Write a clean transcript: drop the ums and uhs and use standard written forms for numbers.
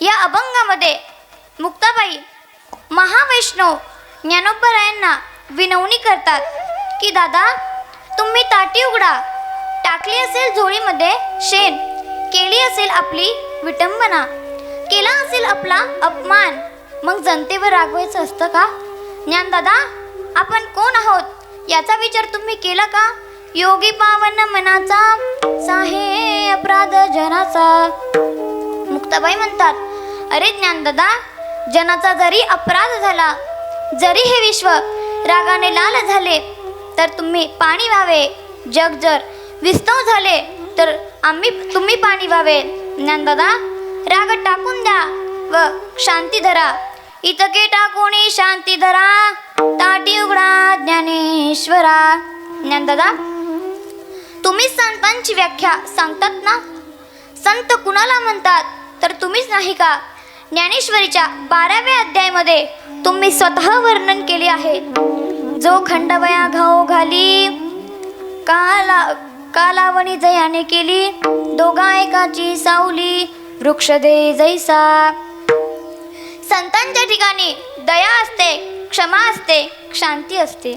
या अभंगामध्ये मुक्ताबाई महावैष्णव ज्ञानोबरायांना विनवणी करतात की दादा, तुम्ही ताटी उघडा, टाकली असेल झोळीमध्ये शेण, केली असेल आपली विटंबना, केला असेल आपला अपमान, मग जनतेवर रागवायचं असतं का? ज्ञानदादा, आपण कोण आहोत याचा विचार तुम्ही केला का? योगी पावन मनाचा, साहे अपराध जनाचा. मुक्ताबाई म्हणतात, अरे ज्ञानदादा, जनाचा जरी अपराध झाला, जरी हे विश्व रागाने लाल झाले, तर तुम्ही पाणी व्हावे. जग जर विस्तव झाले, तर तुम्ही पाणी व्हावे. ज्ञानदादा, राग टाकून द्या व शांती धरा. इतके टाकोणी शांती धरा, ताटी उघडा ज्ञानेश्वरा. ज्ञानदादा, तुम्ही संतांची व्याख्या सांगतात ना? संत कुणाला म्हणतात तर तुम्हीच नाही का? ज्ञानेश्वरीच्या 12व्या अध्यायामध्ये तुम्ही स्वतः वर्णन केले आहे. जो खंडवया घाऊ घाली, कालावणी जयाने केली, दोघा एकाची सावली, वृक्ष दे जैसा. संतांच्या ठिकाणी दया असते, क्षमा असते, शांती असते.